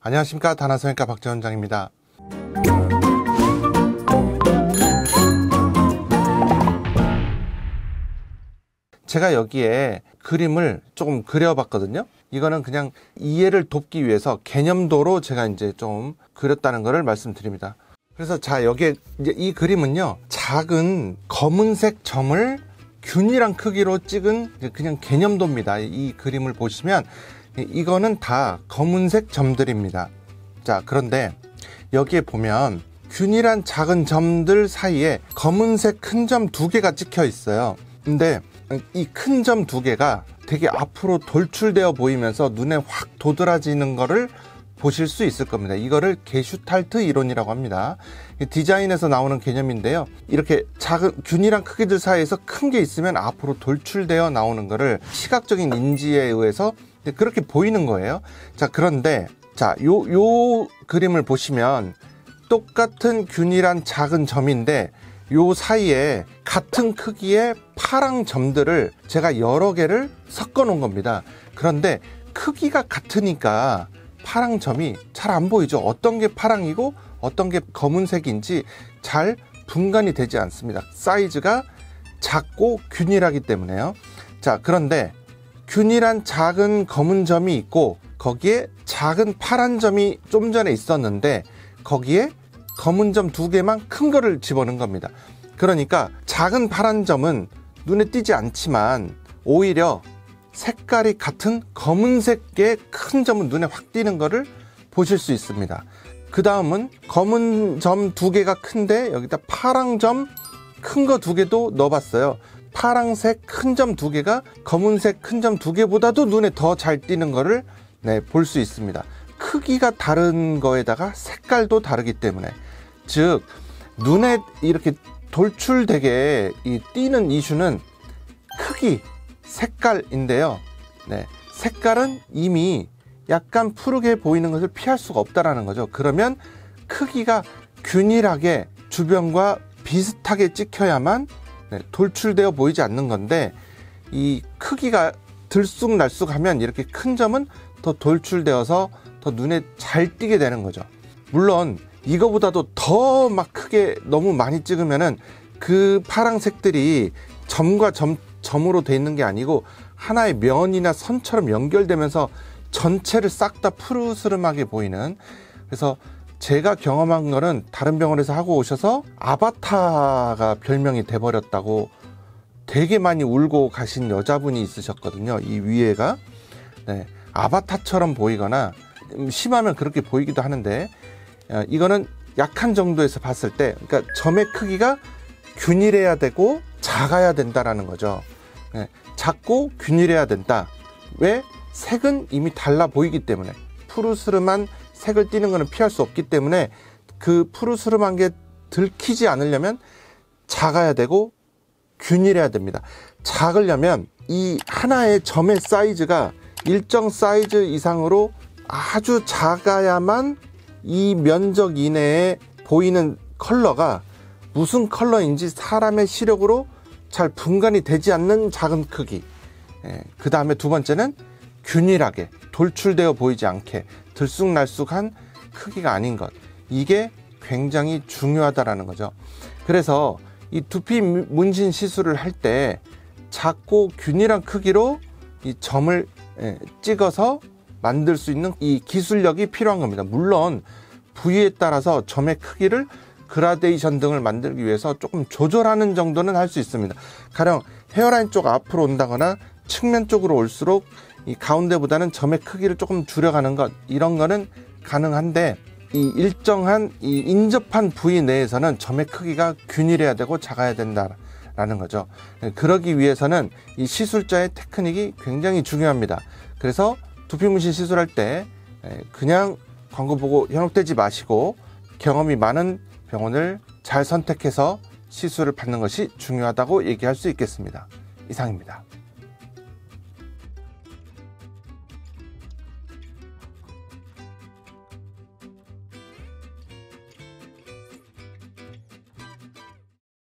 안녕하십니까. 다나성형외과 박재원장입니다. 제가 여기에 그림을 조금 그려봤거든요. 이거는 그냥 이해를 돕기 위해서 개념도로 제가 이제 좀 그렸다는 것을 말씀드립니다. 그래서 자, 여기에 이제 이 그림은요, 작은 검은색 점을 균일한 크기로 찍은 그냥 개념도입니다. 이 그림을 보시면 이거는 다 검은색 점들입니다. 자, 그런데 여기에 보면 균일한 작은 점들 사이에 검은색 큰 점 2개가 찍혀 있어요. 근데 이 큰 점 2개가 되게 앞으로 돌출되어 보이면서 눈에 확 도드라지는 거를 보실 수 있을 겁니다. 이거를 게슈탈트 이론이라고 합니다. 디자인에서 나오는 개념인데요. 이렇게 작은 균일한 크기들 사이에서 큰 게 있으면 앞으로 돌출되어 나오는 거를 시각적인 인지에 의해서 그렇게 보이는 거예요. 자, 그런데 자, 요 그림을 보시면 똑같은 균일한 작은 점인데 요 사이에 같은 크기의 파랑 점들을 제가 여러 개를 섞어 놓은 겁니다. 그런데 크기가 같으니까 파랑 점이 잘 안 보이죠. 어떤 게 파랑이고 어떤 게 검은색인지 잘 분간이 되지 않습니다. 사이즈가 작고 균일하기 때문에요. 자, 그런데 균일한 작은 검은 점이 있고 거기에 작은 파란 점이 좀 전에 있었는데 거기에 검은 점 2개만 큰 거를 집어넣은 겁니다. 그러니까 작은 파란 점은 눈에 띄지 않지만 오히려 색깔이 같은 검은색의 큰 점은 눈에 확 띄는 거를 보실 수 있습니다. 그 다음은 검은 점 2개가 큰데 여기다 파랑 점 큰 거 2개도 넣어봤어요. 파랑색 큰 점 2개가 검은색 큰 점 2개보다도 눈에 더 잘 띄는 거를 볼 수 있습니다. 크기가 다른 거에다가 색깔도 다르기 때문에, 즉 눈에 이렇게 돌출되게 띄는 이슈는 크기, 색깔인데요. 색깔은 이미 약간 푸르게 보이는 것을 피할 수가 없다라는 거죠. 그러면 크기가 균일하게 주변과 비슷하게 찍혀야만 돌출되어 보이지 않는 건데, 이 크기가 들쑥날쑥하면 이렇게 큰 점은 더 돌출되어서 더 눈에 잘 띄게 되는 거죠. 물론 이거보다도 더 막 크게 너무 많이 찍으면은 그 파랑색들이 점과 점으로 돼 있는 게 아니고 하나의 면이나 선처럼 연결되면서 전체를 싹 다 푸르스름하게 보이는, 그래서 제가 경험한 거는 다른 병원에서 하고 오셔서 아바타가 별명이 돼버렸다고 되게 많이 울고 가신 여자분이 있으셨거든요. 이 위에가 아바타처럼 보이거나 심하면 그렇게 보이기도 하는데, 이거는 약한 정도에서 봤을 때, 그러니까 점의 크기가 균일해야 되고 작아야 된다라는 거죠. 작고 균일해야 된다. 왜? 색은 이미 달라 보이기 때문에, 푸르스름한 색을 띠는 것은 피할 수 없기 때문에 그 푸르스름한 게 들키지 않으려면 작아야 되고 균일해야 됩니다. 작으려면 이 하나의 점의 사이즈가 일정 사이즈 이상으로 아주 작아야만 이 면적 이내에 보이는 컬러가 무슨 컬러인지 사람의 시력으로 잘 분간이 되지 않는 작은 크기. 그 다음에 두 번째는 균일하게 돌출되어 보이지 않게 들쑥날쑥한 크기가 아닌 것. 이게 굉장히 중요하다라는 거죠. 그래서 이 두피 문신 시술을 할 때 작고 균일한 크기로 이 점을 찍어서 만들 수 있는 이 기술력이 필요한 겁니다. 물론 부위에 따라서 점의 크기를 그라데이션 등을 만들기 위해서 조금 조절하는 정도는 할 수 있습니다. 가령 헤어라인 쪽 앞으로 온다거나 측면 쪽으로 올수록 이 가운데보다는 점의 크기를 조금 줄여가는 것, 이런 거는 가능한데, 이 일정한 이 인접한 부위 내에서는 점의 크기가 균일해야 되고 작아야 된다라는 거죠. 그러기 위해서는 이 시술자의 테크닉이 굉장히 중요합니다. 그래서 두피 문신 시술할 때 그냥 광고 보고 현혹되지 마시고 경험이 많은 병원을 잘 선택해서 시술을 받는 것이 중요하다고 얘기할 수 있겠습니다. 이상입니다.